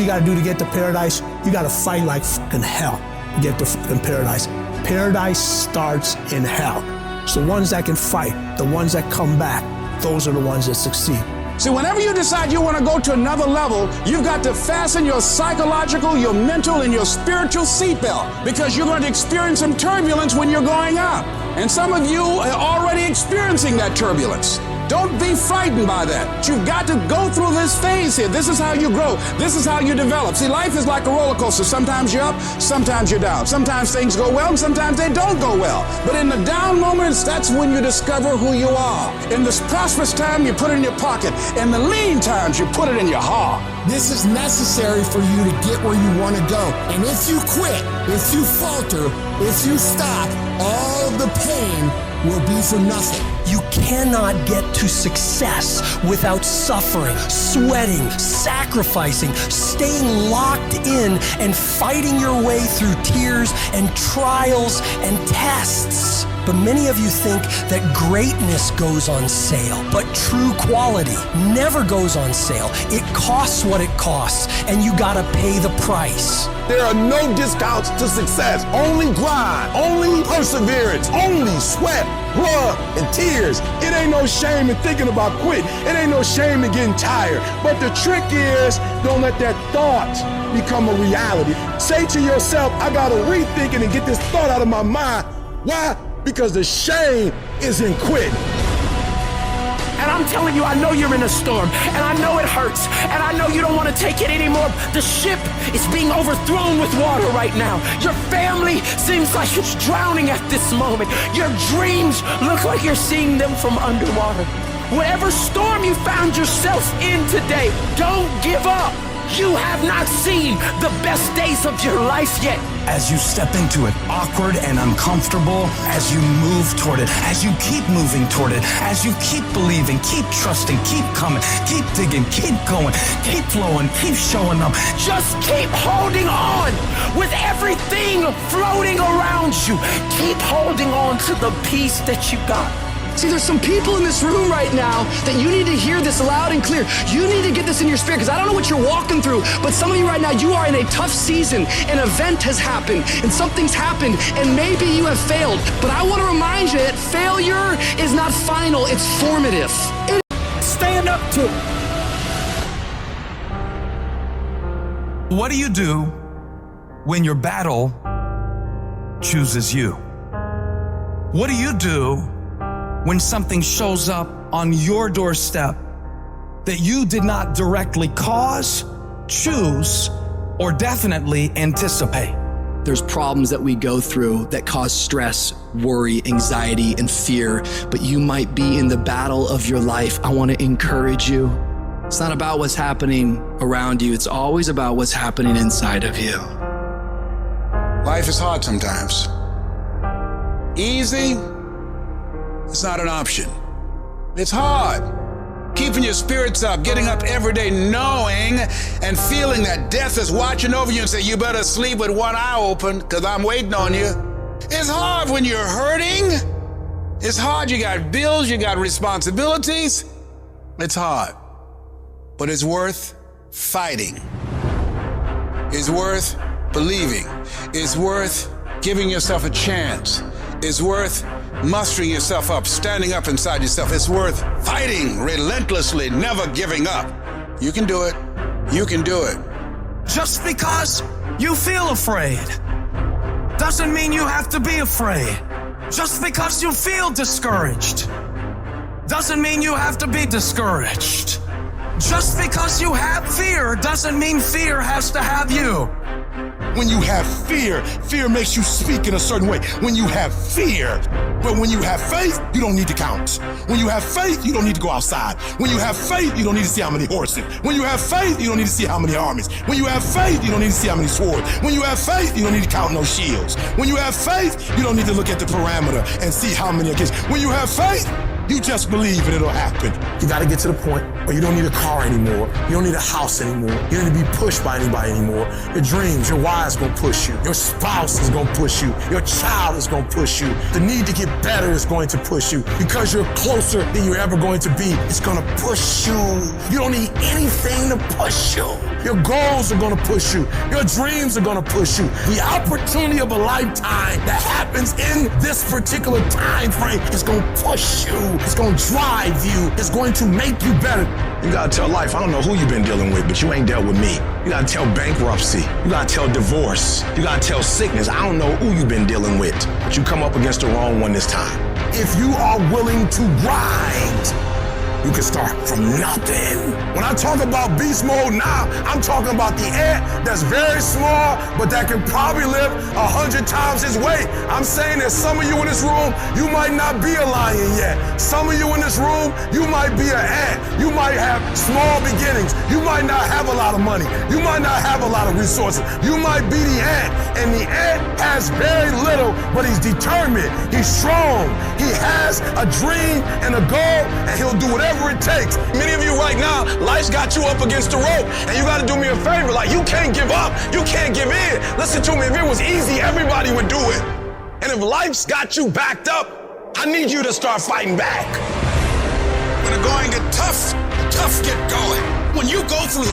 You gotta do to get to paradise, you gotta fight like fucking hell to get to fucking paradise. Paradise starts in hell. So the ones that can fight, the ones that come back, those are the ones that succeed. See, whenever you decide you want to go to another level, you've got to fasten your psychological, your mental, and your spiritual seatbelt, because you're going to experience some turbulence when you're going up. And some of you are already experiencing that turbulence. Don't be frightened by that. You've got to go through this phase here. This is how you grow. This is how you develop. See, life is like a roller coaster. Sometimes you're up, sometimes you're down. Sometimes things go well, and sometimes they don't go well. But in the down moments, that's when you discover who you are. In the prosperous time, you put it in your pocket. In the lean times, you put it in your heart. This is necessary for you to get where you want to go. And if you quit, if you falter, if you stop, all the pain will be for nothing. You cannot get to success without suffering, sweating, sacrificing, staying locked in, and fighting your way through tears and trials and tests. But many of you think that greatness goes on sale, but true quality never goes on sale. It costs what it costs, and you gotta pay the price. There are no discounts to success. Only grind, only perseverance, only sweat, blood, and tears. It ain't no shame in thinking about quitting. It ain't no shame in getting tired. But the trick is, don't let that thought become a reality. Say to yourself, I gotta rethink it and get this thought out of my mind. Why? Because the shame is in quitting. And I'm telling you, I know you're in a storm, and I know it hurts, and I know you don't want to take it anymore. The ship is being overthrown with water right now. Your family seems like it's drowning at this moment. Your dreams look like you're seeing them from underwater. Whatever storm you found yourself in today, don't give up. You have not seen the best days of your life yet. As you step into it, awkward and uncomfortable, as you move toward it, as you keep moving toward it, as you keep believing, keep trusting, keep coming, keep digging, keep going, keep flowing, keep showing up. Just keep holding on with everything floating around you. Keep holding on to the peace that you got. See, there's some people in this room right now that you need to hear this loud and clear. You need to get this in your spirit, because I don't know what you're walking through, but some of you right now, you are in a tough season. An event has happened, and something's happened, and maybe you have failed. But I want to remind you that failure is not final, it's formative. Stand up to it. What do you do when your battle chooses you? What do you do when something shows up on your doorstep that you did not directly cause, choose, or definitely anticipate? There's problems that we go through that cause stress, worry, anxiety, and fear, but you might be in the battle of your life. I want to encourage you. It's not about what's happening around you. It's always about what's happening inside of you. Life is hard sometimes. Easy, it's not an option. It's hard. Keeping your spirits up, getting up every day knowing and feeling that death is watching over you and say, you better sleep with one eye open because I'm waiting on you. It's hard when you're hurting. It's hard. You got bills, you got responsibilities. It's hard. But it's worth fighting. It's worth believing. It's worth giving yourself a chance. It's worth mustering yourself up, standing up inside yourself. It's worth fighting relentlessly, never giving up. You can do it. You can do it. Just because you feel afraid doesn't mean you have to be afraid. Just because you feel discouraged doesn't mean you have to be discouraged. Just because you have fear doesn't mean fear has to have you. When you have fear, fear makes you speak in a certain way. When you have fear, but when you have faith, you don't need to count. When you have faith, you don't need to go outside. When you have faith, you don't need to see how many horses. When you have faith, you don't need to see how many armies. When you have faith, you don't need to see how many swords. When you have faith, you don't need to count no shields. When you have faith, you don't need to look at the parameter and see how many against. When you have faith, You just believe and it'll happen. You got to get to the point where you don't need a car anymore. You don't need a house anymore. You don't need to be pushed by anybody anymore. Your dreams, your wife is going to push you. Your spouse is going to push you. Your child is going to push you. The need to get better is going to push you. Because you're closer than you're ever going to be, it's going to push you. You don't need anything to push you. Your goals are going to push you. Your dreams are going to push you. The opportunity of a lifetime that happens in this particular time frame is going to push you. It's going to drive you. It's going to make you better. You gotta tell life, I don't know who you've been dealing with, but you ain't dealt with me. You gotta tell bankruptcy. You gotta tell divorce. You gotta tell sickness. I don't know who you've been dealing with, but you come up against the wrong one this time. If you are willing to grind, you can start from nothing. When I talk about beast mode now, I'm talking about the ant that's very small, but that can probably live 100 times his weight. I'm saying that some of you in this room, you might not be a lion yet. Some of you in this room, you might be an ant. You might have small beginnings. You might not have a lot of money. You might not have a lot of resources. You might be the ant, and the ant has very little, but he's determined. He's strong. He has a dream and a goal, and he'll do whatever it takes. Many of you right now, life's got you up against the rope, and you got to do me a favor. Like, you can't give up. You can't give in. Listen to me. If it was easy, everybody would do it. And if life's got you backed up, I need you to start fighting back. When the going get tough, the tough get going. When you go through